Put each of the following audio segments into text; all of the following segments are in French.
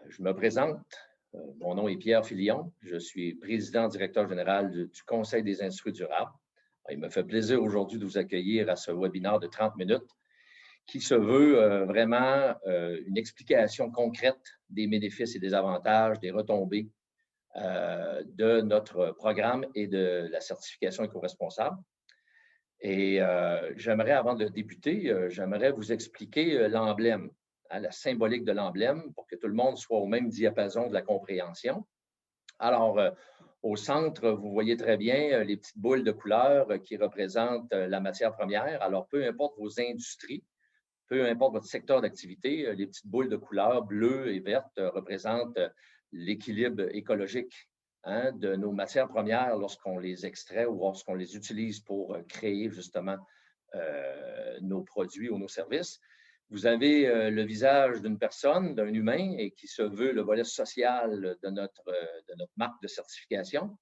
Je me présente. Mon nom est Pierre Filion. Je suis président-directeur général du Conseil des industries durables. Il me fait plaisir aujourd'hui de vous accueillir à ce webinaire de 30 minutes qui se veut vraiment une explication concrète des bénéfices et des avantages, des retombées de notre programme et de la certification éco-responsable. Et j'aimerais, avant de débuter, j'aimerais vous expliquer l'emblème, la symbolique de l'emblème, pour que tout le monde soit au même diapason de la compréhension. Alors, au centre, vous voyez très bien les petites boules de couleur qui représentent la matière première. Alors, peu importe vos industries, peu importe votre secteur d'activité, les petites boules de couleur bleues et vertes représentent l'équilibre écologique de nos matières premières lorsqu'on les extrait ou lorsqu'on les utilise pour créer justement nos produits ou nos services. Vous avez le visage d'une personne, d'un humain, et qui se veut le volet social de notre marque de certification.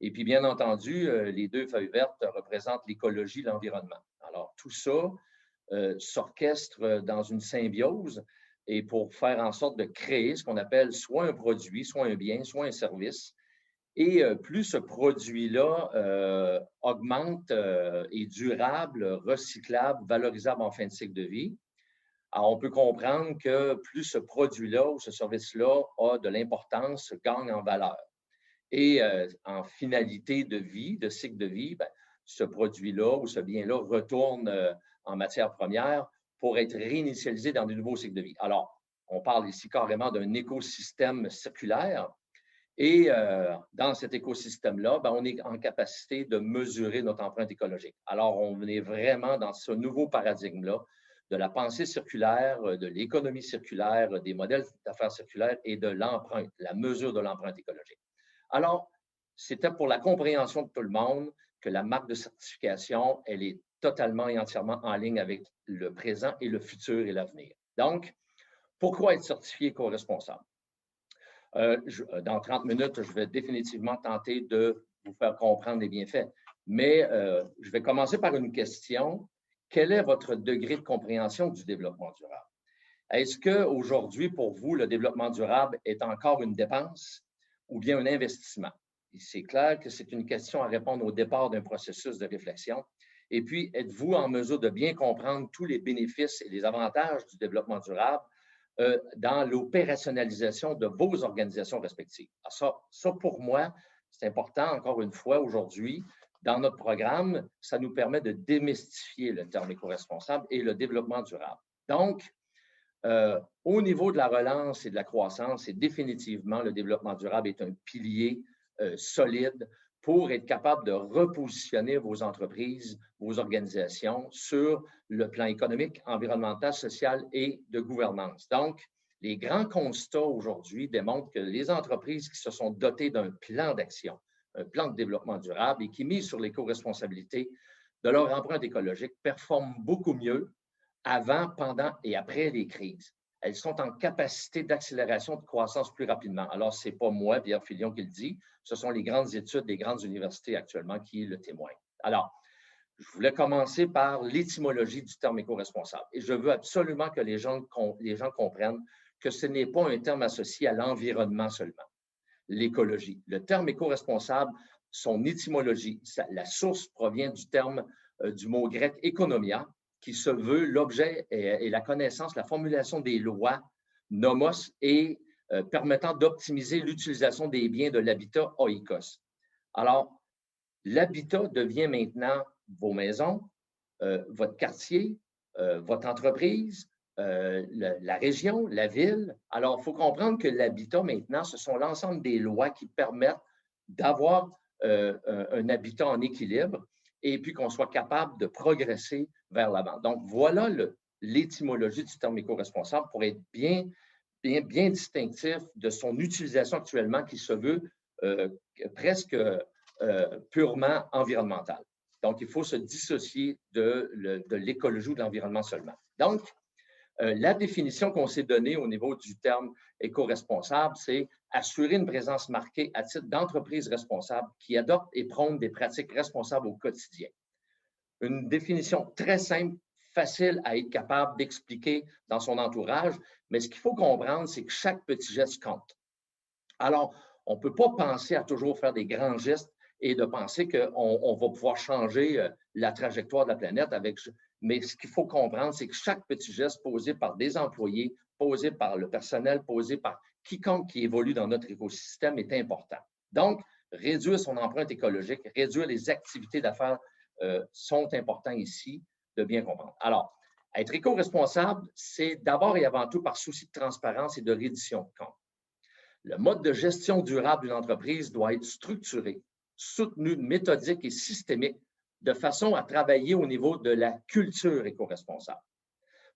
Et puis, bien entendu, les deux feuilles vertes représentent l'écologie, l'environnement. Alors, tout ça s'orchestre dans une symbiose et pour faire en sorte de créer ce qu'on appelle soit un produit, soit un bien, soit un service. Et plus ce produit-là augmente, est durable, recyclable, valorisable en fin de cycle de vie, alors on peut comprendre que plus ce produit-là ou ce service-là a de l'importance, gagne en valeur. Et en finalité de vie, de cycle de vie, bien, ce produit-là ou ce bien-là retourne en matière première pour être réinitialisé dans de nouveaux cycles de vie. Alors, on parle ici carrément d'un écosystème circulaire. Et dans cet écosystème-là, ben, on est en capacité de mesurer notre empreinte écologique. Alors, on est vraiment dans ce nouveau paradigme-là de la pensée circulaire, de l'économie circulaire, des modèles d'affaires circulaires et de l'empreinte, la mesure de l'empreinte écologique. Alors, c'était pour la compréhension de tout le monde que la marque de certification, elle est totalement et entièrement en ligne avec le présent et le futur et l'avenir. Donc, pourquoi être certifié éco-responsable? Dans 30 minutes, je vais définitivement tenter de vous faire comprendre les bienfaits. Mais je vais commencer par une question. Quel est votre degré de compréhension du développement durable? Est-ce qu'aujourd'hui, pour vous, le développement durable est encore une dépense ou bien un investissement? C'est clair que c'est une question à répondre au départ d'un processus de réflexion. Et puis, êtes-vous en mesure de bien comprendre tous les bénéfices et les avantages du développement durable dans l'opérationnalisation de vos organisations respectives? Alors ça, pour moi, c'est important, encore une fois, aujourd'hui, dans notre programme, ça nous permet de démystifier le terme éco-responsable et le développement durable. Donc, au niveau de la relance et de la croissance, et définitivement, le développement durable est un pilier solide pour être capable de repositionner vos entreprises, vos organisations sur le plan économique, environnemental, social et de gouvernance. Donc, les grands constats aujourd'hui démontrent que les entreprises qui se sont dotées d'un plan d'action, un plan de développement durable et qui misent sur l'éco-responsabilité de leur empreinte écologique performent beaucoup mieux avant, pendant et après les crises. Elles sont en capacité d'accélération de croissance plus rapidement. Alors, ce n'est pas moi, Pierre Filion, qui le dit, ce sont les grandes études des grandes universités actuellement qui le témoignent. Alors, je voulais commencer par l'étymologie du terme éco-responsable. Et je veux absolument que les gens comprennent que ce n'est pas un terme associé à l'environnement seulement, l'écologie. Le terme éco-responsable, son étymologie, la source provient du terme, du mot grec « économia », qui se veut l'objet et la connaissance, la formulation des lois, nomos, et permettant d'optimiser l'utilisation des biens de l'habitat oikos. Alors, l'habitat devient maintenant vos maisons, votre quartier, votre entreprise, la région, la ville. Alors, il faut comprendre que l'habitat maintenant, ce sont l'ensemble des lois qui permettent d'avoir un habitat en équilibre et puis qu'on soit capable de progresser vers l'avant. Donc, voilà l'étymologie du terme éco-responsable pour être bien distinctif de son utilisation actuellement qui se veut presque purement environnementale. Donc, il faut se dissocier de l'écologie ou de l'environnement seulement. Donc, la définition qu'on s'est donnée au niveau du terme éco-responsable, c'est assurer une présence marquée à titre d'entreprise responsable qui adopte et prône des pratiques responsables au quotidien. Une définition très simple, facile à être capable d'expliquer dans son entourage, mais ce qu'il faut comprendre, c'est que chaque petit geste compte. Alors, on ne peut pas penser à toujours faire des grands gestes et de penser qu'on va pouvoir changer la trajectoire de la planète mais ce qu'il faut comprendre, c'est que chaque petit geste posé par des employés, posé par le personnel, posé par quiconque qui évolue dans notre écosystème est important. Donc, réduire son empreinte écologique, réduire les activités d'affaires sont importants ici de bien comprendre. Alors, être éco-responsable, c'est d'abord et avant tout par souci de transparence et de reddition de comptes. Le mode de gestion durable d'une entreprise doit être structuré, soutenu, méthodique et systémique de façon à travailler au niveau de la culture éco-responsable.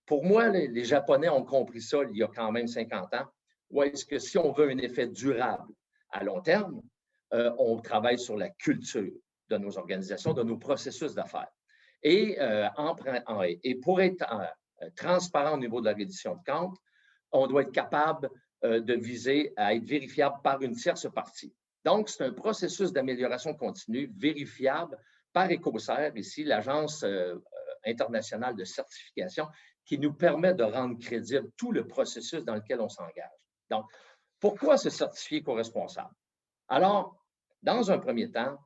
Pour moi, les Japonais ont compris ça il y a quand même 50 ans, où est-ce que si on veut un effet durable à long terme, on travaille sur la culture de nos organisations, de nos processus d'affaires. Et pour être transparent au niveau de la reddition de comptes, on doit être capable de viser à être vérifiable par une tierce partie. Donc, c'est un processus d'amélioration continue, vérifiable par Écocer, ici, l'Agence internationale de certification, qui nous permet de rendre crédible tout le processus dans lequel on s'engage. Donc, pourquoi se certifier éco-responsable? Alors, dans un premier temps,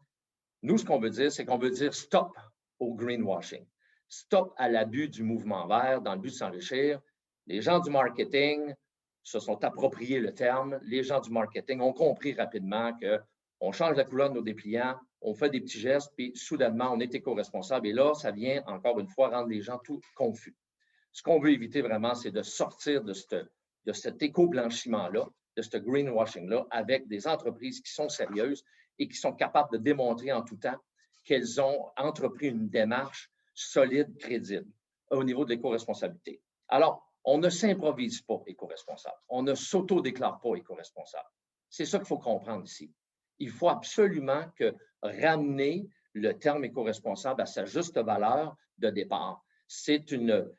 nous, ce qu'on veut dire, c'est qu'on veut dire stop au greenwashing, stop à l'abus du mouvement vert dans le but de s'enrichir. Les gens du marketing se sont appropriés le terme. Les gens du marketing ont compris rapidement qu'on change la couleur de nos dépliants, on fait des petits gestes, puis soudainement, on est éco-responsable. Et là, ça vient, encore une fois, rendre les gens tout confus. Ce qu'on veut éviter vraiment, c'est de sortir de cet éco-blanchiment-là, de ce greenwashing-là, avec des entreprises qui sont sérieuses et qui sont capables de démontrer en tout temps qu'elles ont entrepris une démarche solide, crédible au niveau de l'éco-responsabilité. Alors, on ne s'improvise pas éco-responsable. On ne s'auto-déclare pas éco-responsable. C'est ça qu'il faut comprendre ici. Il faut absolument ramener le terme éco-responsable à sa juste valeur de départ. C'est un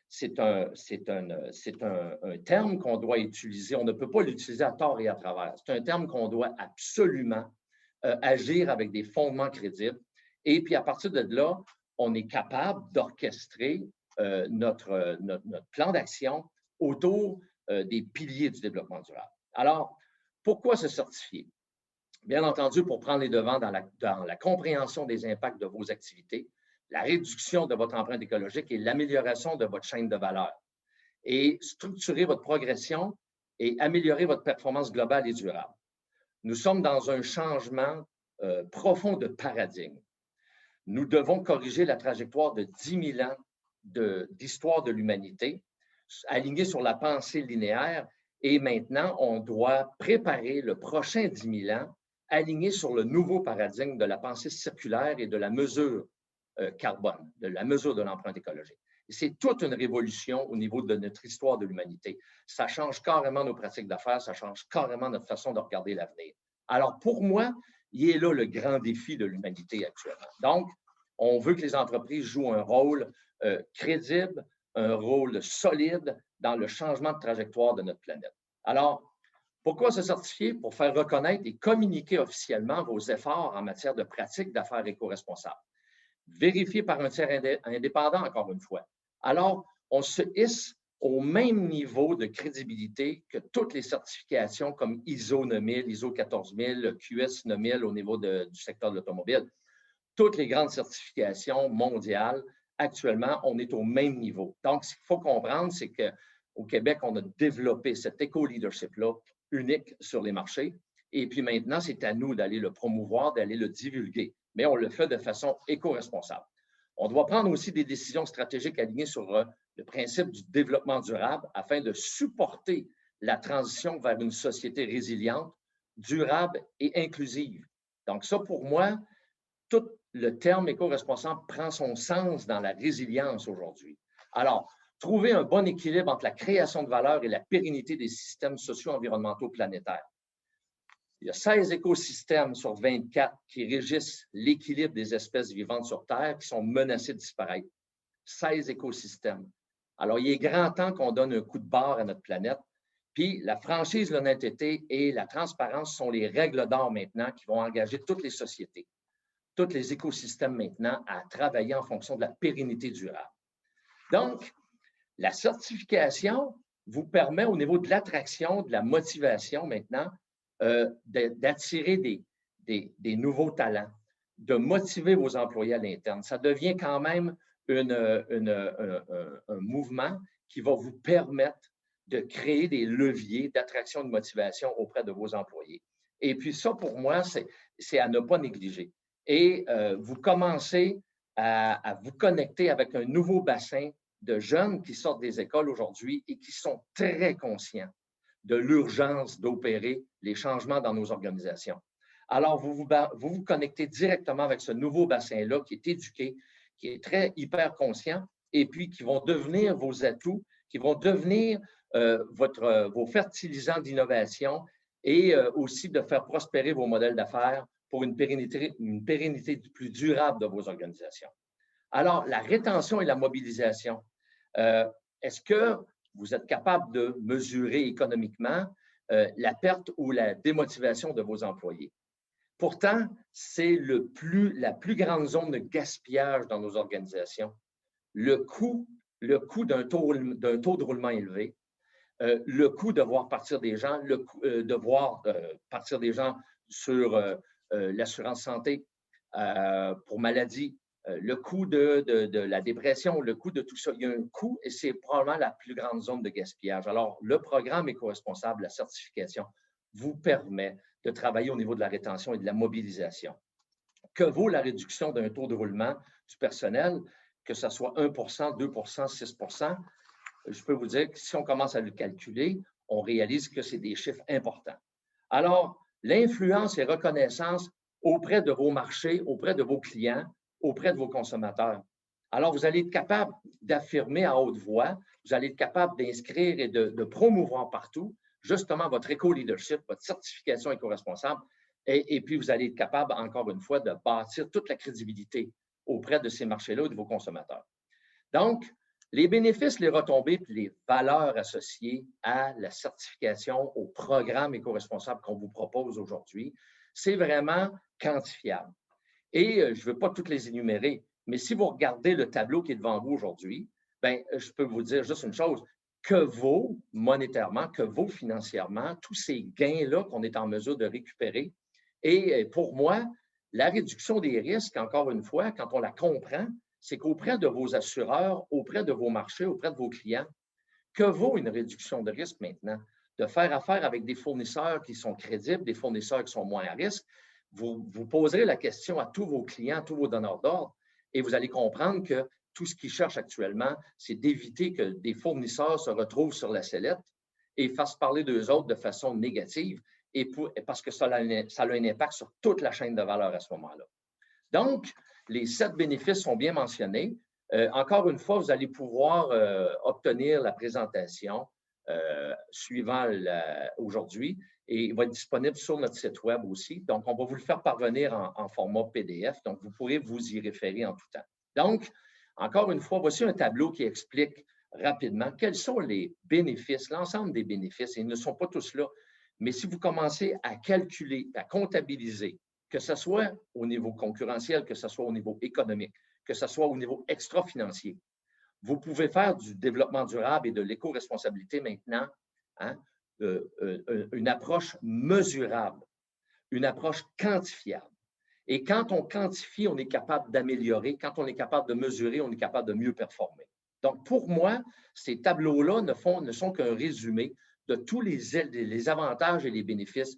terme qu'on doit utiliser. On ne peut pas l'utiliser à tort et à travers. C'est un terme qu'on doit absolument agir avec des fondements crédibles. Et puis, à partir de là, on est capable d'orchestrer notre plan d'action autour des piliers du développement durable. Alors, pourquoi se certifier? Bien entendu, pour prendre les devants dans la compréhension des impacts de vos activités, la réduction de votre empreinte écologique et l'amélioration de votre chaîne de valeur, et structurer votre progression et améliorer votre performance globale et durable. Nous sommes dans un changement profond de paradigme. Nous devons corriger la trajectoire de 10 000 ans d'histoire de l'humanité, alignée sur la pensée linéaire, et maintenant, on doit préparer le prochain 10 000 ans, aligné sur le nouveau paradigme de la pensée circulaire et de la mesure carbone, de la mesure de l'empreinte écologique. C'est toute une révolution au niveau de notre histoire de l'humanité. Ça change carrément nos pratiques d'affaires, ça change carrément notre façon de regarder l'avenir. Alors, pour moi, il est là le grand défi de l'humanité actuellement. Donc, on veut que les entreprises jouent un rôle crédible, un rôle solide dans le changement de trajectoire de notre planète. Alors, pourquoi se certifier? Pour faire reconnaître et communiquer officiellement vos efforts en matière de pratiques d'affaires éco-responsables. Vérifié par un tiers indépendant, encore une fois. Alors, on se hisse au même niveau de crédibilité que toutes les certifications comme ISO 9000, ISO 14000, QS 9000 au niveau du secteur de l'automobile. Toutes les grandes certifications mondiales, actuellement, on est au même niveau. Donc, ce qu'il faut comprendre, c'est qu'au Québec, on a développé cet éco-leadership-là unique sur les marchés. Et puis maintenant, c'est à nous d'aller le promouvoir, d'aller le divulguer. Mais on le fait de façon éco-responsable. On doit prendre aussi des décisions stratégiques alignées sur le principe du développement durable afin de supporter la transition vers une société résiliente, durable et inclusive. Donc ça, pour moi, tout le terme éco-responsable prend son sens dans la résilience aujourd'hui. Alors, trouver un bon équilibre entre la création de valeur et la pérennité des systèmes socio-environnementaux planétaires. Il y a 16 écosystèmes sur 24 qui régissent l'équilibre des espèces vivantes sur Terre qui sont menacées de disparaître. 16 écosystèmes. Alors, il est grand temps qu'on donne un coup de barre à notre planète. Puis, la franchise, l'honnêteté et la transparence sont les règles d'or maintenant qui vont engager toutes les sociétés, tous les écosystèmes maintenant à travailler en fonction de la pérennité durable. Donc, la certification vous permet au niveau de l'attraction, de la motivation maintenant, d'attirer des nouveaux talents, de motiver vos employés à l'interne. Ça devient quand même un mouvement qui va vous permettre de créer des leviers d'attraction et de motivation auprès de vos employés. Et puis ça, pour moi, c'est à ne pas négliger. Et vous commencez à vous connecter avec un nouveau bassin de jeunes qui sortent des écoles aujourd'hui et qui sont très conscients de l'urgence d'opérer les changements dans nos organisations. Alors, vous connectez directement avec ce nouveau bassin-là qui est éduqué, qui est très hyper conscient et puis qui vont devenir vos atouts, qui vont devenir vos fertilisants d'innovation et aussi de faire prospérer vos modèles d'affaires pour une pérennité plus durable de vos organisations. Alors, la rétention et la mobilisation, est-ce que vous êtes capable de mesurer économiquement la perte ou la démotivation de vos employés? Pourtant, c'est la plus grande zone de gaspillage dans nos organisations. Le coût d'un taux de roulement élevé, le coût de voir partir des gens, de voir partir des gens sur l'assurance santé pour maladie, le coût de la dépression, le coût de tout ça. Il y a un coût et c'est probablement la plus grande zone de gaspillage. Alors, le programme éco-responsable, la certification, vous permet de travailler au niveau de la rétention et de la mobilisation. Que vaut la réduction d'un taux de roulement du personnel, que ce soit 1 2 6 je peux vous dire que si on commence à le calculer, on réalise que c'est des chiffres importants. Alors, l'influence et reconnaissance auprès de vos marchés, auprès de vos clients, auprès de vos consommateurs. Alors, vous allez être capable d'affirmer à haute voix, vous allez être capable d'inscrire et de promouvoir partout justement votre éco-leadership, votre certification éco-responsable, et puis vous allez être capable, encore une fois, de bâtir toute la crédibilité auprès de ces marchés-là et de vos consommateurs. Donc, les bénéfices, les retombées et les valeurs associées à la certification, au programme éco-responsable qu'on vous propose aujourd'hui, c'est vraiment quantifiable. Et je ne veux pas toutes les énumérer, mais si vous regardez le tableau qui est devant vous aujourd'hui, bien, je peux vous dire juste une chose, que vaut monétairement, que vaut financièrement tous ces gains-là qu'on est en mesure de récupérer. Et pour moi, la réduction des risques, encore une fois, quand on la comprend, c'est qu'auprès de vos assureurs, auprès de vos marchés, auprès de vos clients, que vaut une réduction de risque maintenant? De faire affaire avec des fournisseurs qui sont crédibles, des fournisseurs qui sont moins à risque. Vous poserez la question à tous vos clients, tous vos donneurs d'ordre, et vous allez comprendre que tout ce qu'ils cherchent actuellement, c'est d'éviter que des fournisseurs se retrouvent sur la sellette et fassent parler d'eux autres de façon négative, parce que ça a un impact sur toute la chaîne de valeur à ce moment-là. Donc, les 7 bénéfices sont bien mentionnés. Encore une fois, vous allez pouvoir obtenir la présentation suivant aujourd'hui et il va être disponible sur notre site web aussi. Donc, on va vous le faire parvenir en format PDF. Donc, vous pourrez vous y référer en tout temps. Donc, encore une fois, voici un tableau qui explique rapidement quels sont les bénéfices, l'ensemble des bénéfices. Et ils ne sont pas tous là. Mais si vous commencez à calculer, à comptabiliser, que ce soit au niveau concurrentiel, que ce soit au niveau économique, que ce soit au niveau extra-financier, vous pouvez faire du développement durable et de l'éco-responsabilité maintenant, hein, une approche mesurable, une approche quantifiable. Et quand on quantifie, on est capable d'améliorer. Quand on est capable de mesurer, on est capable de mieux performer. Donc, pour moi, ces tableaux-là ne sont qu'un résumé de tous les avantages et les bénéfices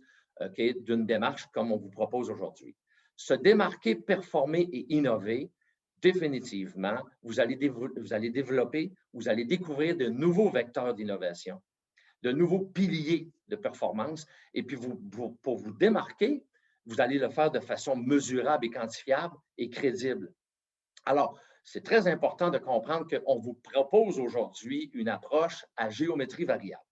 d'une démarche comme on vous propose aujourd'hui. Se démarquer, performer et innover, définitivement, vous allez développer, vous allez découvrir de nouveaux vecteurs d'innovation, de nouveaux piliers de performance. Et puis, pour vous démarquer, vous allez le faire de façon mesurable et quantifiable et crédible. Alors, c'est très important de comprendre qu'on vous propose aujourd'hui une approche à géométrie variable.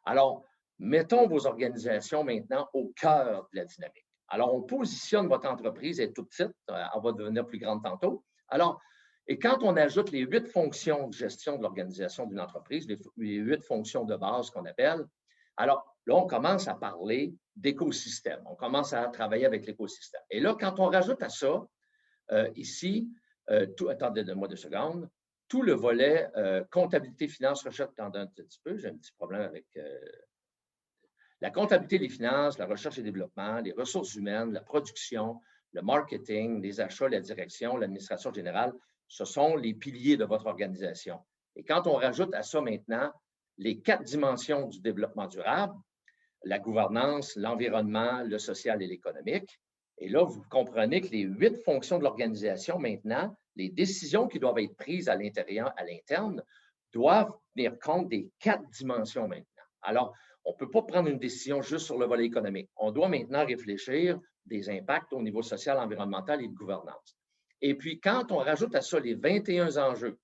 Alors, mettons vos organisations maintenant au cœur de la dynamique. Alors, on positionne votre entreprise, elle est toute petite, elle va devenir plus grande tantôt. Alors, et quand on ajoute les 8 fonctions de gestion de l'organisation d'une entreprise, les 8 fonctions de base qu'on appelle, alors là, on commence à parler d'écosystème. On commence à travailler avec l'écosystème. Et là, quand on rajoute à ça, ici, attendez-moi 2 secondes, tout le volet comptabilité, finances, recherche, un petit peu, j'ai un petit problème avec la comptabilité, les finances, la recherche et développement, les ressources humaines, la production, le marketing, les achats, la direction, l'administration générale, ce sont les piliers de votre organisation. Et quand on rajoute à ça maintenant les 4 dimensions du développement durable, la gouvernance, l'environnement, le social et l'économique, et là, vous comprenez que les 8 fonctions de l'organisation maintenant, les décisions qui doivent être prises à l'intérieur, à l'interne, doivent tenir compte des 4 dimensions maintenant. Alors, on ne peut pas prendre une décision juste sur le volet économique. On doit maintenant réfléchir des impacts au niveau social, environnemental et de gouvernance. Et puis, quand on rajoute à ça les 21 enjeux,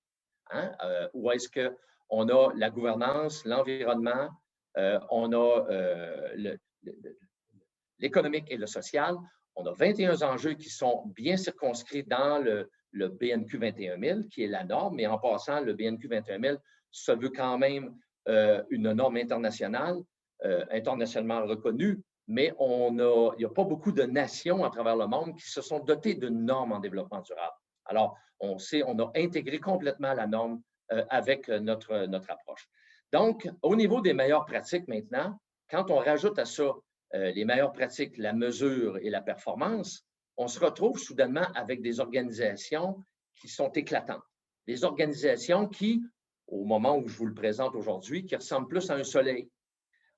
où est-ce qu'on a la gouvernance, l'environnement, on a l'économique et le social, on a 21 enjeux qui sont bien circonscrits dans le BNQ 21000, qui est la norme, mais en passant, le BNQ 21000 se veut quand même une norme internationale, internationalement reconnue, mais il n'y a pas beaucoup de nations à travers le monde qui se sont dotées d'une norme en développement durable. Alors, on a intégré complètement la norme avec notre approche. Donc, au niveau des meilleures pratiques maintenant, quand on rajoute à ça les meilleures pratiques, la mesure et la performance, on se retrouve soudainement avec des organisations qui sont éclatantes. Des organisations qui, au moment où je vous le présente aujourd'hui, qui ressemblent plus à un soleil.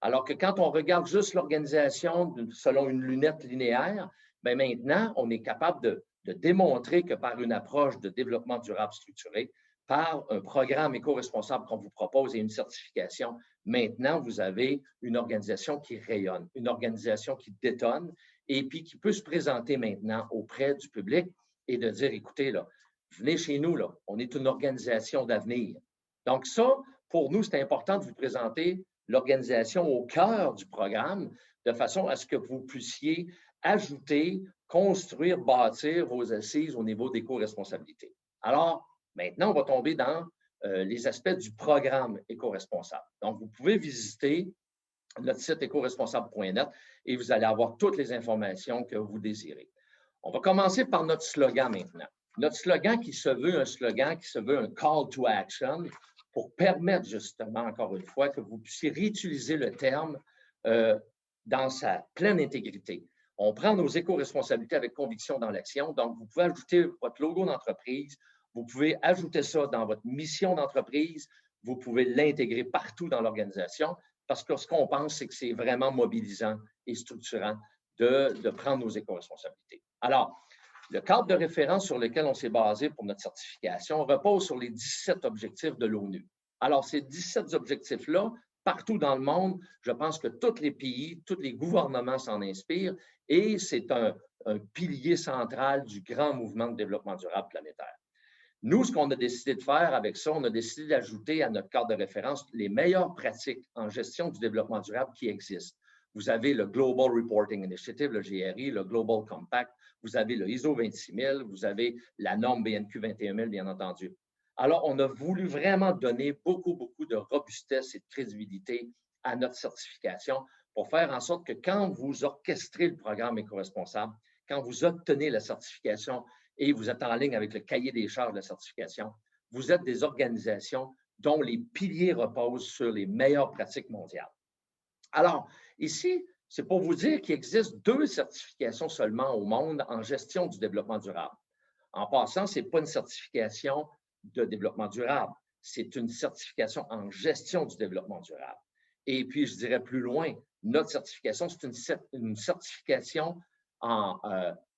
Alors que quand on regarde juste l'organisation selon une lunette linéaire, bien maintenant, on est capable de démontrer que par une approche de développement durable structuré, par un programme éco-responsable qu'on vous propose et une certification, maintenant, vous avez une organisation qui rayonne, une organisation qui détonne et puis qui peut se présenter maintenant auprès du public et de dire, écoutez, là, venez chez nous, là, on est une organisation d'avenir. Donc ça, pour nous, c'est important de vous présenter l'organisation au cœur du programme de façon à ce que vous puissiez ajouter, construire, bâtir vos assises au niveau d'éco-responsabilité. Alors, maintenant, on va tomber dans les aspects du programme éco-responsable. Donc, vous pouvez visiter notre site écoresponsable.net et vous allez avoir toutes les informations que vous désirez. On va commencer par notre slogan maintenant. Notre slogan qui se veut un slogan, qui se veut un call to action pour permettre justement, encore une fois, que vous puissiez réutiliser le terme dans sa pleine intégrité. On prend nos éco-responsabilités avec conviction dans l'action. Donc, vous pouvez ajouter votre logo d'entreprise, vous pouvez ajouter ça dans votre mission d'entreprise, vous pouvez l'intégrer partout dans l'organisation parce que ce qu'on pense, c'est que c'est vraiment mobilisant et structurant de prendre nos éco-responsabilités. Alors, le cadre de référence sur lequel on s'est basé pour notre certification repose sur les 17 objectifs de l'ONU. Alors, ces 17 objectifs-là, partout dans le monde, je pense que tous les pays, tous les gouvernements s'en inspirent et c'est un pilier central du grand mouvement de développement durable planétaire. Nous, ce qu'on a décidé de faire avec ça, on a décidé d'ajouter à notre cadre de référence les meilleures pratiques en gestion du développement durable qui existent. Vous avez le Global Reporting Initiative, le GRI, le Global Compact, vous avez le ISO 26000, vous avez la norme BNQ 21000, bien entendu. Alors, on a voulu vraiment donner beaucoup de robustesse et de crédibilité à notre certification pour faire en sorte que quand vous orchestrez le programme éco-responsable, quand vous obtenez la certification et vous êtes en ligne avec le cahier des charges de la certification, vous êtes des organisations dont les piliers reposent sur les meilleures pratiques mondiales. Alors, ici, c'est pour vous dire qu'il existe 2 certifications seulement au monde en gestion du développement durable. En passant, ce n'est pas une certification de développement durable, c'est une certification en gestion du développement durable. Et puis, je dirais plus loin, notre certification, c'est une certification en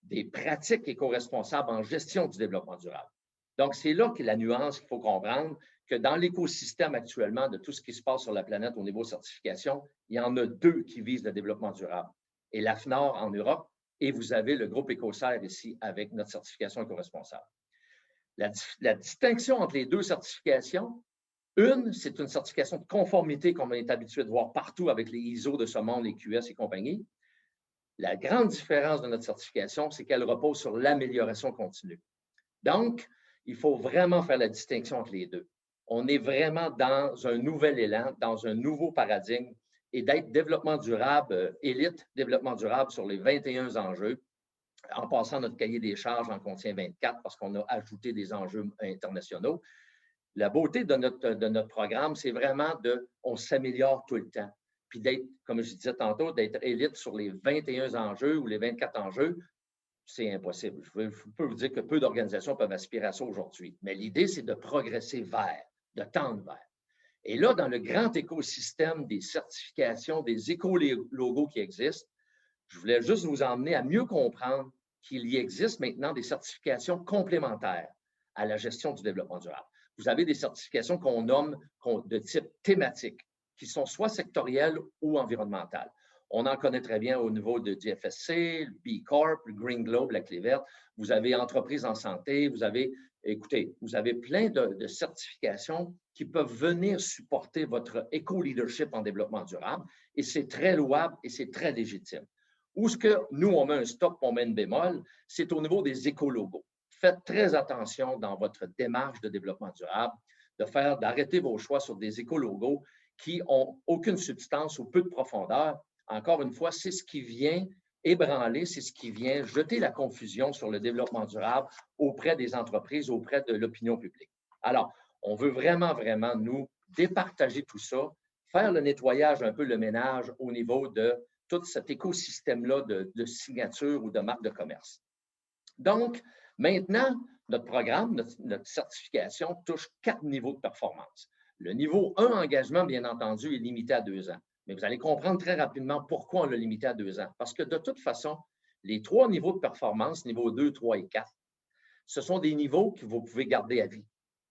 des pratiques éco-responsables en gestion du développement durable. Donc, c'est là que la nuance qu'il faut comprendre, que dans l'écosystème actuellement de tout ce qui se passe sur la planète au niveau certification, il y en a 2 qui visent le développement durable. Et l'AFNOR en Europe, et vous avez le groupe EcoCert ici avec notre certification éco-responsable. La distinction entre les 2 certifications, une, c'est une certification de conformité qu'on est habitué de voir partout avec les ISO de ce monde, les QS et compagnie. La grande différence de notre certification, c'est qu'elle repose sur l'amélioration continue. Donc, il faut vraiment faire la distinction entre les 2. On est vraiment dans un nouvel élan, dans un nouveau paradigme et d'être développement durable, élite, développement durable sur les 21 enjeux. En passant, notre cahier des charges en contient 24 parce qu'on a ajouté des enjeux internationaux. La beauté de notre programme, c'est vraiment on s'améliore tout le temps. Puis d'être, comme je disais tantôt, d'être élite sur les 21 enjeux ou les 24 enjeux, c'est impossible. Je peux vous dire que peu d'organisations peuvent aspirer à ça aujourd'hui. Mais l'idée, c'est de progresser vers, de tendre vers. Et là, dans le grand écosystème des certifications, des éco-logos qui existent, je voulais juste vous emmener à mieux comprendre qu'il y existe maintenant des certifications complémentaires à la gestion du développement durable. Vous avez des certifications qu'on nomme de type thématique, qui sont soit sectorielles ou environnementales. On en connaît très bien au niveau de GFSC, le B Corp, le Green Globe, la clé verte. Vous avez entreprises en santé, vous avez, écoutez, vous avez plein de certifications qui peuvent venir supporter votre éco-leadership en développement durable et c'est très louable et c'est très légitime. Où ce que nous, on met un stop, on met une bémol, c'est au niveau des éco-logos. Faites très attention dans votre démarche de développement durable d'arrêter vos choix sur des éco-logos qui n'ont aucune substance ou peu de profondeur. Encore une fois, c'est ce qui vient ébranler, c'est ce qui vient jeter la confusion sur le développement durable auprès des entreprises, auprès de l'opinion publique. Alors, on veut vraiment, vraiment, nous, départager tout ça, faire le nettoyage, un peu le ménage au niveau de tout cet écosystème-là de signature ou de marque de commerce. Donc, maintenant, notre programme, notre certification touche 4 niveaux de performance. Le niveau 1, engagement, bien entendu, est limité à 2 ans. Mais vous allez comprendre très rapidement pourquoi on l'a limité à 2 ans. Parce que de toute façon, les 3 niveaux de performance, niveau 2, 3 et 4, ce sont des niveaux que vous pouvez garder à vie.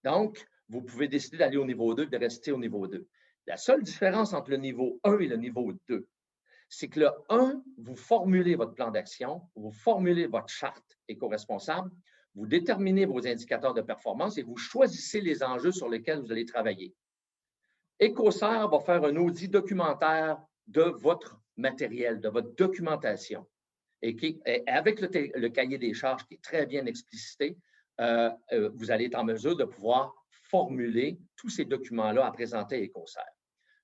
Donc, vous pouvez décider d'aller au niveau 2 et de rester au niveau 2. La seule différence entre le niveau 1 et le niveau 2, c'est que le 1, vous formulez votre plan d'action, vous formulez votre charte éco-responsable, vous déterminez vos indicateurs de performance et vous choisissez les enjeux sur lesquels vous allez travailler. EcoCert va faire un audit documentaire de votre matériel, de votre documentation. Et avec le cahier des charges qui est très bien explicité, vous allez être en mesure de pouvoir formuler tous ces documents-là à présenter à EcoCert.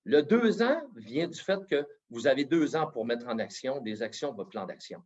Le 2 ans vient du fait que vous avez 2 ans pour mettre en action des actions de votre plan d'action.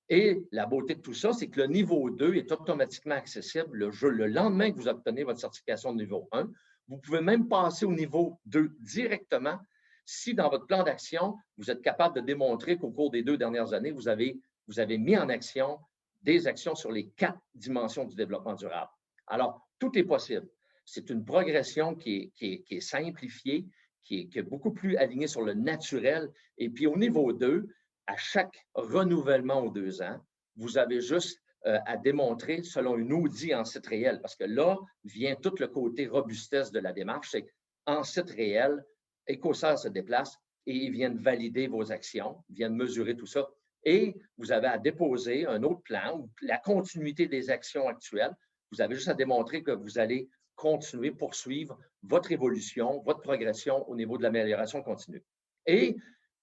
Et la beauté de tout ça, c'est que le niveau 2 est automatiquement accessible le lendemain que vous obtenez votre certification de niveau 1. Vous pouvez même passer au niveau 2 directement si dans votre plan d'action, vous êtes capable de démontrer qu'au cours des 2 dernières années, vous avez mis en action des actions sur les 4 dimensions du développement durable. Alors, tout est possible. C'est une progression qui est simplifiée, qui est beaucoup plus alignée sur le naturel. Et puis, au niveau 2, à chaque renouvellement aux 2 ans, vous avez juste à démontrer selon une audit en site réel, parce que là vient tout le côté robustesse de la démarche. C'est qu'en site réel, EcoCert se déplace et ils viennent valider vos actions, ils viennent mesurer tout ça. Et vous avez à déposer un autre plan ou la continuité des actions actuelles. Vous avez juste à démontrer que vous allez continuer, poursuivre votre évolution, votre progression au niveau de l'amélioration continue. Et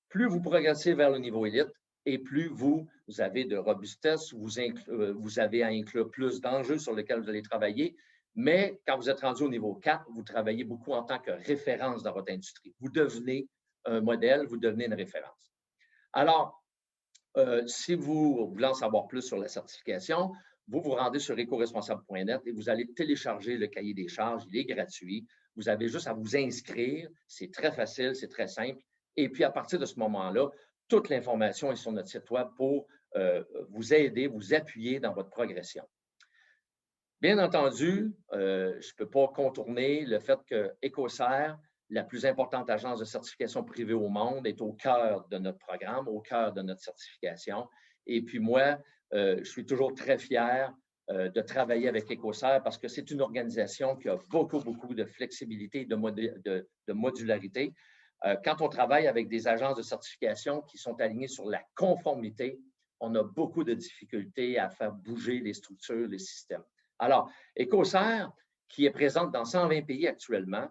plus vous progressez vers le niveau élite et plus vous avez de robustesse, vous avez à inclure plus d'enjeux sur lesquels vous allez travailler. Mais quand vous êtes rendu au niveau 4, vous travaillez beaucoup en tant que référence dans votre industrie. Vous devenez un modèle, vous devenez une référence. Alors, si vous voulez en savoir plus sur la certification, vous vous rendez sur écoresponsable.net et vous allez télécharger le cahier des charges. Il est gratuit. Vous avez juste à vous inscrire. C'est très facile, c'est très simple. Et puis, à partir de ce moment-là, toute l'information est sur notre site web pour vous aider, vous appuyer dans votre progression. Bien entendu, je ne peux pas contourner le fait que EcoCert, la plus importante agence de certification privée au monde, est au cœur de notre programme, au cœur de notre certification. Et puis moi, je suis toujours très fier de travailler avec EcoCert parce que c'est une organisation qui a beaucoup, beaucoup de flexibilité et de modularité. Quand on travaille avec des agences de certification qui sont alignées sur la conformité, on a beaucoup de difficultés à faire bouger les structures, les systèmes. Alors, EcoCert, qui est présente dans 120 pays actuellement,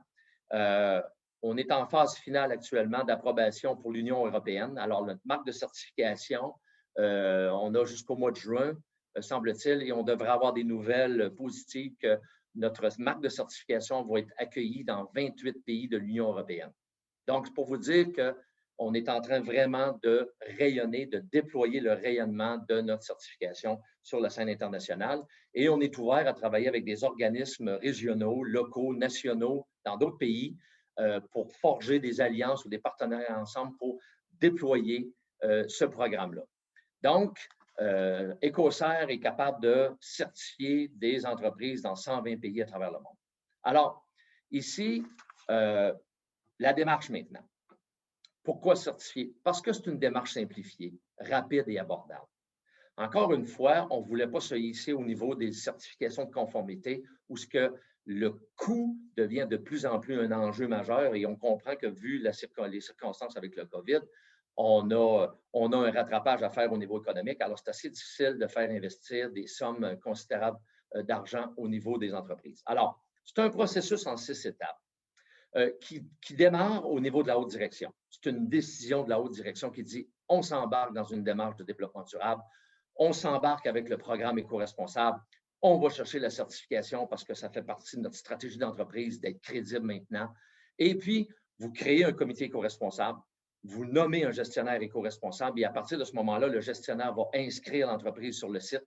on est en phase finale actuellement d'approbation pour l'Union européenne. Alors, notre marque de certification, on a jusqu'au mois de juin, semble-t-il, et on devrait avoir des nouvelles positives que notre marque de certification va être accueillie dans 28 pays de l'Union européenne. Donc, c'est pour vous dire que on est en train vraiment de rayonner, de déployer le rayonnement de notre certification sur la scène internationale. Et on est ouvert à travailler avec des organismes régionaux, locaux, nationaux, dans d'autres pays, pour forger des alliances ou des partenariats ensemble pour déployer ce programme-là. Donc, Écossaire est capable de certifier des entreprises dans 120 pays à travers le monde. Alors, ici, la démarche maintenant. Pourquoi certifier? Parce que c'est une démarche simplifiée, rapide et abordable. Encore une fois, on ne voulait pas se hisser au niveau des certifications de conformité où ce que le coût devient de plus en plus un enjeu majeur et on comprend que vu les circonstances avec le COVID, on a un rattrapage à faire au niveau économique. Alors, c'est assez difficile de faire investir des sommes considérables d'argent au niveau des entreprises. Alors, c'est un processus en 6 étapes. Qui démarre au niveau de la haute direction. C'est une décision de la haute direction qui dit on s'embarque dans une démarche de développement durable, on s'embarque avec le programme éco-responsable, on va chercher la certification parce que ça fait partie de notre stratégie d'entreprise d'être crédible maintenant. Et puis, vous créez un comité éco-responsable, vous nommez un gestionnaire éco-responsable et à partir de ce moment-là, le gestionnaire va inscrire l'entreprise sur le site,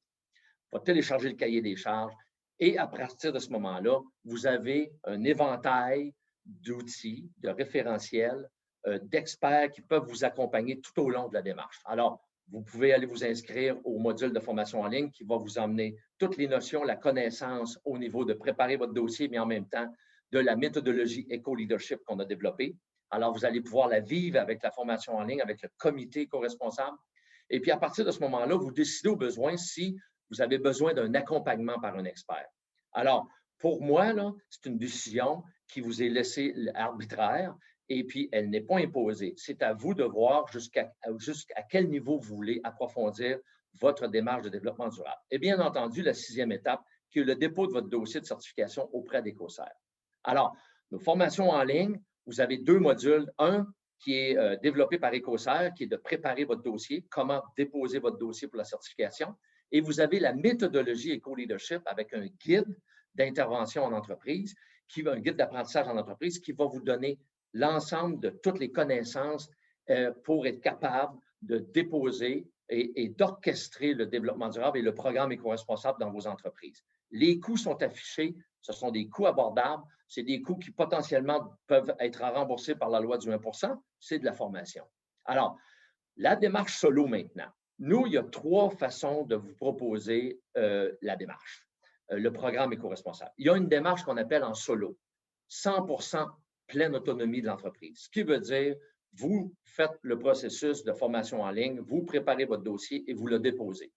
va télécharger le cahier des charges et à partir de ce moment-là, vous avez un éventail d'outils, de référentiels, d'experts qui peuvent vous accompagner tout au long de la démarche. Alors, vous pouvez aller vous inscrire au module de formation en ligne qui va vous emmener toutes les notions, la connaissance au niveau de préparer votre dossier, mais en même temps de la méthodologie éco-leadership qu'on a développée. Alors, vous allez pouvoir la vivre avec la formation en ligne, avec le comité éco-responsable. Et puis, à partir de ce moment-là, vous décidez au besoin si vous avez besoin d'un accompagnement par un expert. Alors, pour moi, c'est une décision qui vous est laissée arbitraire et puis elle n'est pas imposée. C'est à vous de voir jusqu'à quel niveau vous voulez approfondir votre démarche de développement durable. Et bien entendu, la 6e étape, qui est le dépôt de votre dossier de certification auprès d'Écossaire. Alors, nos formations en ligne, vous avez 2 modules. Un qui est développé par Écossaire, qui est de préparer votre dossier, comment déposer votre dossier pour la certification. Et vous avez la méthodologie éco-leadership avec un guide d'intervention en entreprise, un guide d'apprentissage en entreprise qui va vous donner l'ensemble de toutes les connaissances pour être capable de déposer et d'orchestrer le développement durable et le programme éco-responsable dans vos entreprises. Les coûts sont affichés, ce sont des coûts abordables, c'est des coûts qui potentiellement peuvent être remboursés par la loi du 1%, c'est de la formation. Alors, la démarche solo maintenant. Nous, il y a 3 façons de vous proposer la démarche, le programme éco-responsable. Il y a une démarche qu'on appelle en solo, 100% pleine autonomie de l'entreprise, ce qui veut dire vous faites le processus de formation en ligne, vous préparez votre dossier et vous le déposez.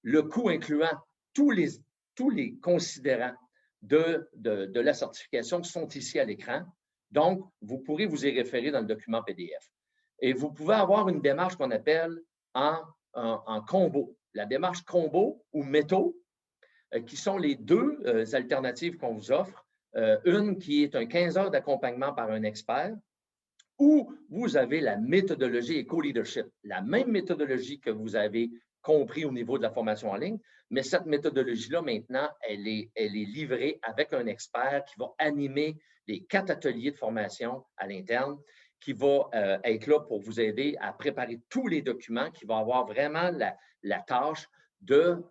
Le coût incluant tous les considérants de la certification sont ici à l'écran. Donc, vous pourrez vous y référer dans le document PDF. Et vous pouvez avoir une démarche qu'on appelle en combo. La démarche combo ou métaux, qui sont les 2 alternatives qu'on vous offre. Une qui est un 15 heures d'accompagnement par un expert, où vous avez la méthodologie éco-leadership, la même méthodologie que vous avez compris au niveau de la formation en ligne, mais cette méthodologie-là, maintenant, elle est livrée avec un expert qui va animer les 4 ateliers de formation à l'interne, qui va être là pour vous aider à préparer tous les documents, qui va avoir vraiment la tâche de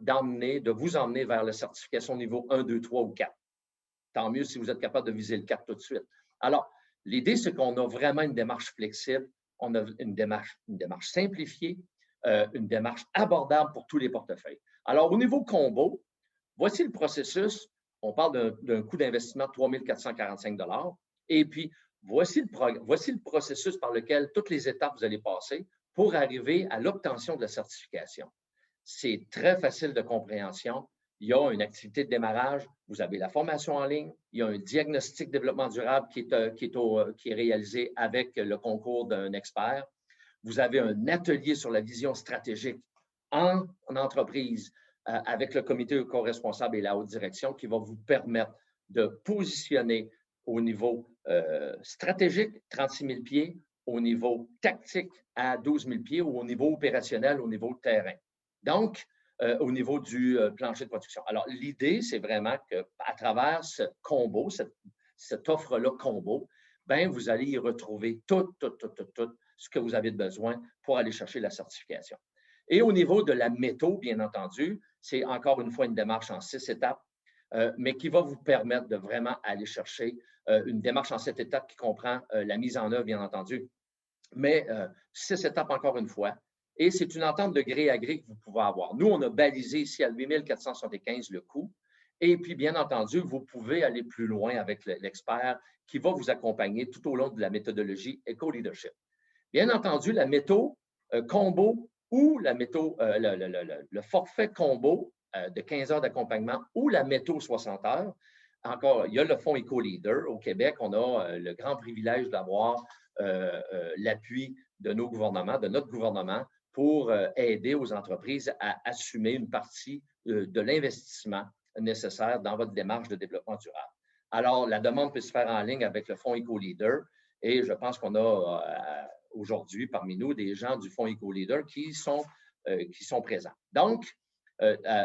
vous emmener vers la certification niveau 1, 2, 3 ou 4. Tant mieux si vous êtes capable de viser le 4 tout de suite. Alors, l'idée, c'est qu'on a vraiment une démarche flexible, on a une démarche simplifiée, une démarche abordable pour tous les portefeuilles. Alors, au niveau combo, voici le processus. On parle d'un coût d'investissement de 3 445 $. Et puis, voici le processus par lequel toutes les étapes vous allez passer pour arriver à l'obtention de la certification. C'est très facile de compréhension. Il y a une activité de démarrage, vous avez la formation en ligne, il y a un diagnostic développement durable qui est réalisé avec le concours d'un expert. Vous avez un atelier sur la vision stratégique en entreprise avec le comité éco-responsable et la haute direction qui va vous permettre de positionner au niveau stratégique, 36 000 pieds, au niveau tactique à 12 000 pieds ou au niveau opérationnel, au niveau terrain. Donc, au niveau du plancher de production. Alors, l'idée, c'est vraiment qu'à travers ce combo, cette offre-là combo, bien, vous allez y retrouver tout ce que vous avez besoin pour aller chercher la certification. Et au niveau de la méthode, bien entendu, c'est encore une fois une démarche en 6 étapes, mais qui va vous permettre de vraiment aller chercher une démarche en 7 étapes qui comprend la mise en œuvre, bien entendu, mais 6 étapes encore une fois. Et c'est une entente de gré à gré que vous pouvez avoir. Nous, on a balisé ici à 8 475 le coût. Et puis, bien entendu, vous pouvez aller plus loin avec l'expert qui va vous accompagner tout au long de la méthodologie Eco-Leadership. Bien entendu, la méthode combo ou la méthode, le forfait combo de 15 heures d'accompagnement ou la méthode 60 heures. Encore, il y a le Fonds Eco-Leader au Québec. On a le grand privilège d'avoir l'appui de nos gouvernements, de notre gouvernement, pour aider aux entreprises à assumer une partie de l'investissement nécessaire dans votre démarche de développement durable. Alors, la demande peut se faire en ligne avec le Fonds Eco-Leader et je pense qu'on a aujourd'hui parmi nous des gens du Fonds Eco-Leader qui sont présents. Donc,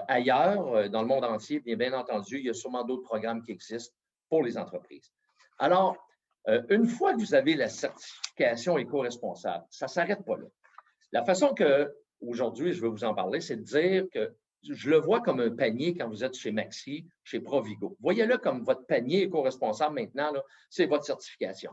ailleurs, dans le monde entier, bien entendu, il y a sûrement d'autres programmes qui existent pour les entreprises. Alors, une fois que vous avez la certification éco-responsable, ça ne s'arrête pas là. La façon qu'aujourd'hui, je vais vous en parler, c'est de dire que je le vois comme un panier quand vous êtes chez Maxi, chez Provigo. Voyez-le comme votre panier éco-responsable maintenant, c'est votre certification.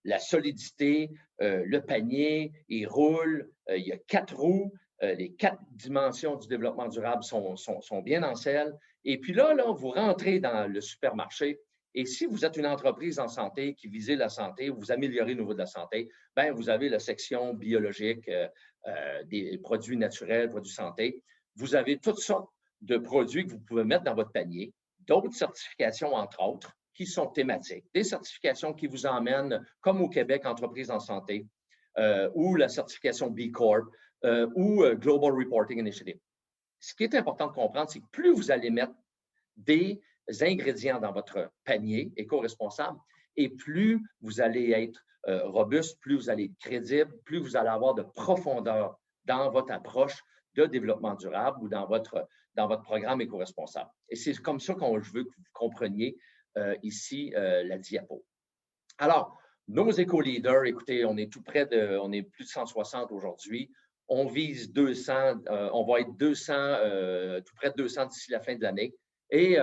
La solidité, le panier, il roule, il y a 4 roues, les 4 dimensions du développement durable sont bien en selle. Et puis là, vous rentrez dans le supermarché. Et si vous êtes une entreprise en santé qui visez la santé ou vous améliorez le niveau de la santé, bien, vous avez la section biologique, des produits naturels, produits santé. Vous avez toutes sortes de produits que vous pouvez mettre dans votre panier, d'autres certifications, entre autres, qui sont thématiques. Des certifications qui vous emmènent, comme au Québec, entreprise en santé, ou la certification B Corp, ou Global Reporting Initiative. Ce qui est important de comprendre, c'est que plus vous allez mettre des ingrédients dans votre panier éco-responsable et plus vous allez être robuste, plus vous allez être crédible, plus vous allez avoir de profondeur dans votre approche de développement durable ou dans votre programme éco-responsable. Et c'est comme ça que je veux que vous compreniez ici la diapo. Alors, nos éco-leaders, écoutez, on est tout près on est plus de 160 aujourd'hui. On vise 200, on va être 200, tout près de 200 d'ici la fin de l'année. Et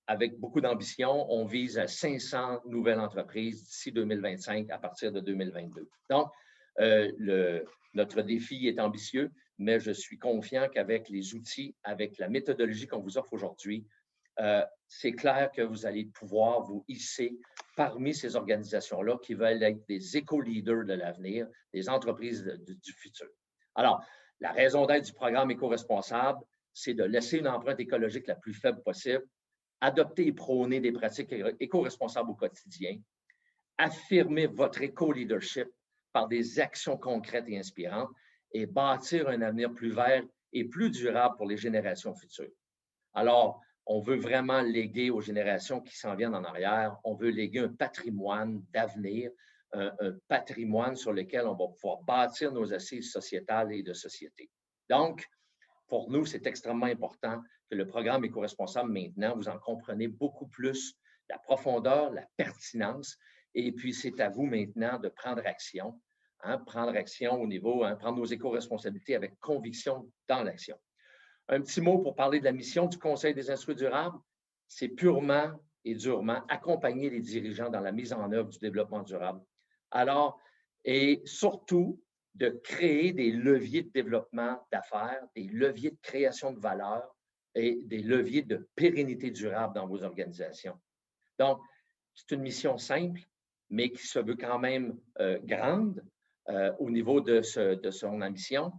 avec beaucoup d'ambition, on vise à 500 nouvelles entreprises d'ici 2025 à partir de 2022. Donc, notre défi est ambitieux, mais je suis confiant qu'avec les outils, avec la méthodologie qu'on vous offre aujourd'hui, c'est clair que vous allez pouvoir vous hisser parmi ces organisations-là qui veulent être des éco-leaders de l'avenir, des entreprises du futur. Alors, la raison d'être du programme éco-responsable, c'est de laisser une empreinte écologique la plus faible possible, adopter et prôner des pratiques éco-responsables au quotidien, affirmer votre éco-leadership par des actions concrètes et inspirantes et bâtir un avenir plus vert et plus durable pour les générations futures. Alors, on veut vraiment léguer aux générations qui s'en viennent en arrière, on veut léguer un patrimoine d'avenir, un patrimoine sur lequel on va pouvoir bâtir nos assises sociétales et de société. Donc, pour nous, c'est extrêmement important que le programme éco-responsable, maintenant, vous en comprenez beaucoup plus la profondeur, la pertinence, et puis c'est à vous maintenant de prendre action, prendre action au niveau, prendre nos éco-responsabilités avec conviction dans l'action. Un petit mot pour parler de la mission du Conseil des industries durables, c'est purement et durement accompagner les dirigeants dans la mise en œuvre du développement durable. Alors, et surtout, de créer des leviers de développement d'affaires, des leviers de création de valeur et des leviers de pérennité durable dans vos organisations. Donc, c'est une mission simple, mais qui se veut quand même grande au niveau de son ambition.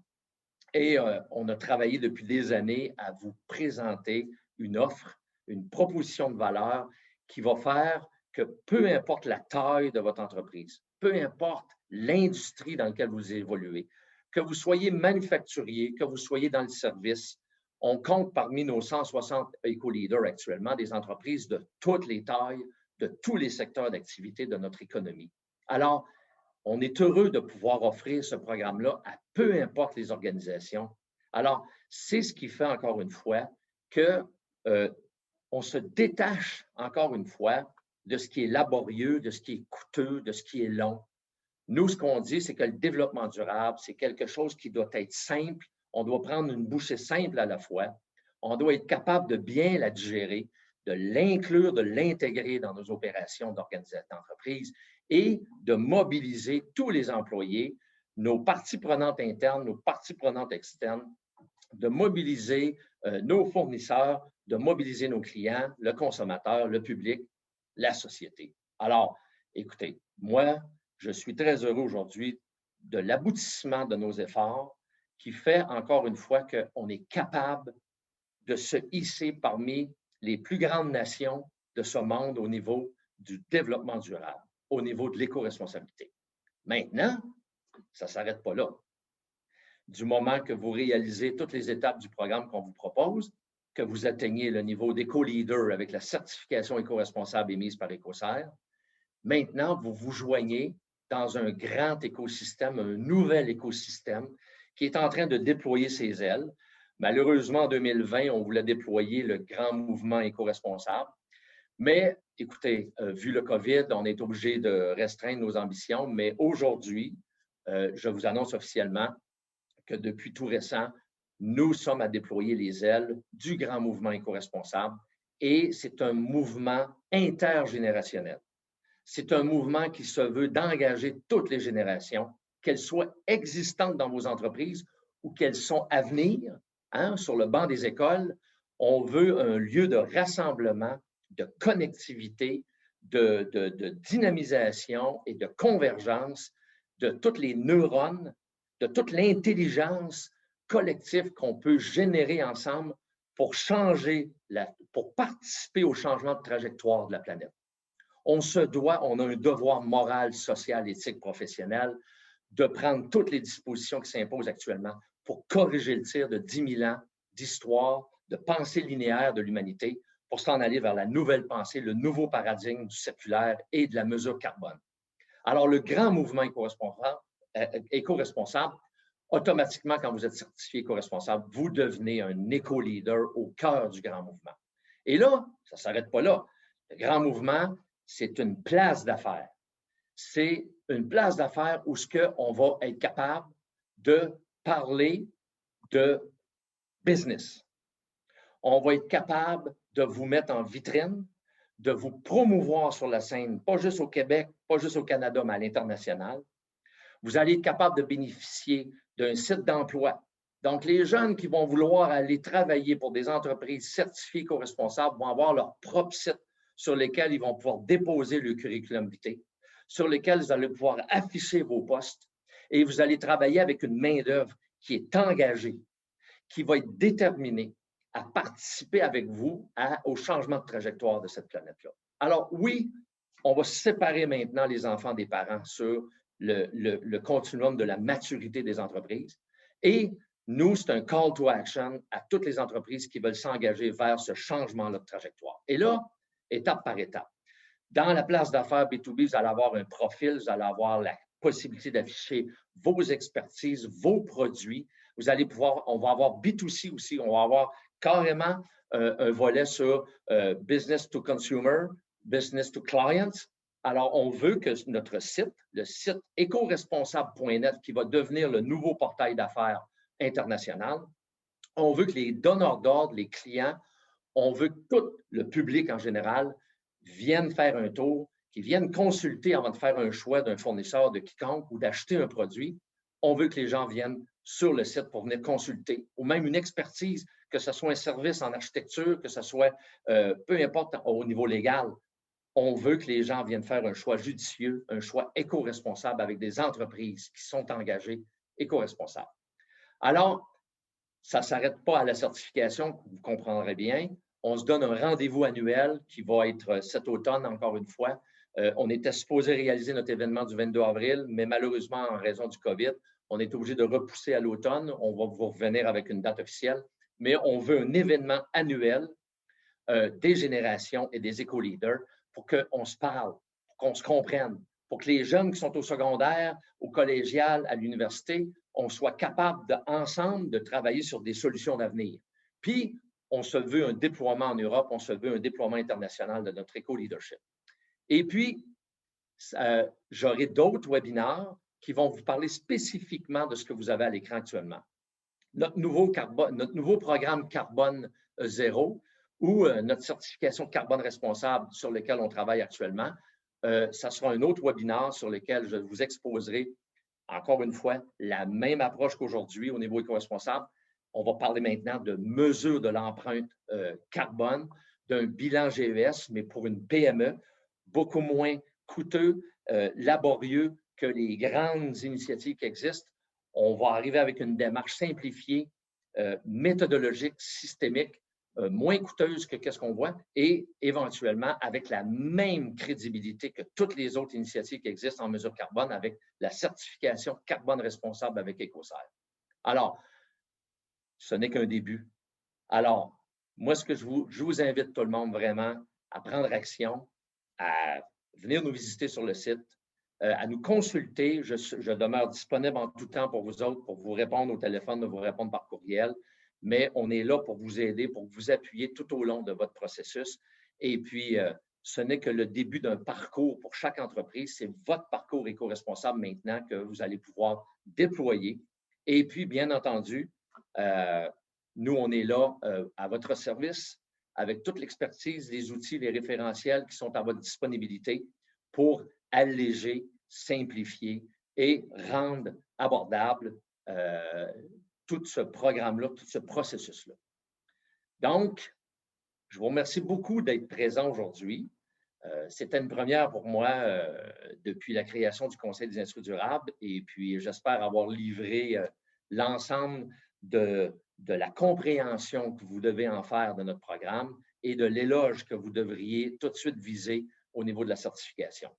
Et on a travaillé depuis des années à vous présenter une offre, une proposition de valeur qui va faire que peu importe la taille de votre entreprise, peu importe l'industrie dans laquelle vous évoluez, que vous soyez manufacturier, que vous soyez dans le service, on compte parmi nos 160 éco-leaders actuellement des entreprises de toutes les tailles, de tous les secteurs d'activité de notre économie. Alors, on est heureux de pouvoir offrir ce programme-là à peu importe les organisations. Alors, c'est ce qui fait encore une fois qu'on se détache encore une fois de ce qui est laborieux, de ce qui est coûteux, de ce qui est long. Nous, ce qu'on dit, c'est que le développement durable, c'est quelque chose qui doit être simple. On doit prendre une bouchée simple à la fois. On doit être capable de bien la digérer, de l'inclure, de l'intégrer dans nos opérations d'organisation d'entreprise et de mobiliser tous les employés, nos parties prenantes internes, nos parties prenantes externes, de mobiliser nos fournisseurs, de mobiliser nos clients, le consommateur, le public, la société. Alors, écoutez, moi, je suis très heureux aujourd'hui de l'aboutissement de nos efforts qui fait encore une fois qu'on est capable de se hisser parmi les plus grandes nations de ce monde au niveau du développement durable, au niveau de l'éco-responsabilité. Maintenant, ça ne s'arrête pas là. Du moment que vous réalisez toutes les étapes du programme qu'on vous propose, que vous atteignez le niveau d'éco-leader avec la certification éco-responsable émise par Écossaire, maintenant, vous vous joignez dans un grand écosystème, un nouvel écosystème qui est en train de déployer ses ailes. Malheureusement, en 2020, on voulait déployer le grand mouvement éco-responsable. Mais écoutez, vu le COVID, on est obligé de restreindre nos ambitions. Mais aujourd'hui, je vous annonce officiellement que depuis tout récent, nous sommes à déployer les ailes du grand mouvement éco-responsable et c'est un mouvement intergénérationnel. C'est un mouvement qui se veut d'engager toutes les générations, qu'elles soient existantes dans vos entreprises ou qu'elles sont à venir, sur le banc des écoles. On veut un lieu de rassemblement, de connectivité, de dynamisation et de convergence de toutes les neurones, de toute l'intelligence collective qu'on peut générer ensemble pour changer, pour participer au changement de trajectoire de la planète. On a un devoir moral, social, éthique, professionnel de prendre toutes les dispositions qui s'imposent actuellement pour corriger le tir de 10 000 ans d'histoire, de pensée linéaire de l'humanité pour s'en aller vers la nouvelle pensée, le nouveau paradigme du séculaire et de la mesure carbone. Alors, le grand mouvement éco-responsable, automatiquement, quand vous êtes certifié éco-responsable, vous devenez un éco-leader au cœur du grand mouvement. Et là, ça ne s'arrête pas là. Le grand mouvement, c'est une place d'affaires. C'est une place d'affaires où on va être capable de parler de business. On va être capable de vous mettre en vitrine, de vous promouvoir sur la scène, pas juste au Québec, pas juste au Canada, mais à l'international. Vous allez être capable de bénéficier d'un site d'emploi. Donc, les jeunes qui vont vouloir aller travailler pour des entreprises certifiées éco-responsables vont avoir leur propre site sur lesquels ils vont pouvoir déposer le curriculum vitae, sur lesquels vous allez pouvoir afficher vos postes et vous allez travailler avec une main-d'œuvre qui est engagée, qui va être déterminée à participer avec vous au changement de trajectoire de cette planète-là. Alors oui, on va séparer maintenant les enfants des parents sur le continuum de la maturité des entreprises. Et nous, c'est un call to action à toutes les entreprises qui veulent s'engager vers ce changement-là de trajectoire. Et là, étape par étape. Dans la place d'affaires B2B, vous allez avoir un profil, vous allez avoir la possibilité d'afficher vos expertises, vos produits. Vous allez pouvoir, on va avoir B2C aussi, on va avoir carrément un volet sur business to consumer, business to clients. Alors, on veut que notre site, le site écoresponsable.net, qui va devenir le nouveau portail d'affaires international, on veut que les donneurs d'ordre, les clients, on veut que tout le public en général vienne faire un tour, qu'ils viennent consulter avant de faire un choix d'un fournisseur de quiconque ou d'acheter un produit. On veut que les gens viennent sur le site pour venir consulter, ou même une expertise, que ce soit un service en architecture, que ce soit peu importe au niveau légal. On veut que les gens viennent faire un choix judicieux, un choix éco-responsable avec des entreprises qui sont engagées éco-responsables. Alors, ça ne s'arrête pas à la certification, vous comprendrez bien. On se donne un rendez-vous annuel qui va être cet automne, encore une fois. On était supposé réaliser notre événement du 22 avril, mais malheureusement, en raison du COVID, on est obligé de repousser à l'automne. On va vous revenir avec une date officielle, mais on veut un événement annuel des générations et des éco-leaders pour qu'on se parle, pour qu'on se comprenne, pour que les jeunes qui sont au secondaire, au collégial, à l'université, on soit capable ensemble de travailler sur des solutions d'avenir. Puis, on se veut un déploiement en Europe, on se veut un déploiement international de notre éco-leadership. Et puis, j'aurai d'autres webinaires qui vont vous parler spécifiquement de ce que vous avez à l'écran actuellement. Notre nouveau programme Carbone Zéro ou notre certification carbone responsable sur lequel on travaille actuellement, ça sera un autre webinaire sur lequel je vous exposerai, encore une fois, la même approche qu'aujourd'hui au niveau éco-responsable. On va parler maintenant de mesure de l'empreinte carbone, d'un bilan GES, mais pour une PME, beaucoup moins coûteux, laborieux que les grandes initiatives qui existent. On va arriver avec une démarche simplifiée, méthodologique, systémique, moins coûteuse que qu'est-ce qu'on voit et éventuellement avec la même crédibilité que toutes les autres initiatives qui existent en mesure carbone avec la certification carbone responsable avec EcoCert. Alors, ce n'est qu'un début. Alors, moi, ce que je vous invite tout le monde vraiment à prendre action, à venir nous visiter sur le site, à nous consulter. Je demeure disponible en tout temps pour vous autres, pour vous répondre au téléphone, de vous répondre par courriel. Mais on est là pour vous aider, pour vous appuyer tout au long de votre processus. Et puis, ce n'est que le début d'un parcours pour chaque entreprise. C'est votre parcours éco-responsable maintenant que vous allez pouvoir déployer. Et puis, bien entendu, nous, on est là à votre service avec toute l'expertise, les outils, les référentiels qui sont à votre disponibilité pour alléger, simplifier et rendre abordable tout ce programme-là, tout ce processus-là. Donc, je vous remercie beaucoup d'être présent aujourd'hui. C'était une première pour moi depuis la création du Conseil des industries durables et puis j'espère avoir livré l'ensemble de la compréhension que vous devez en faire de notre programme et de l'éloge que vous devriez tout de suite viser au niveau de la certification.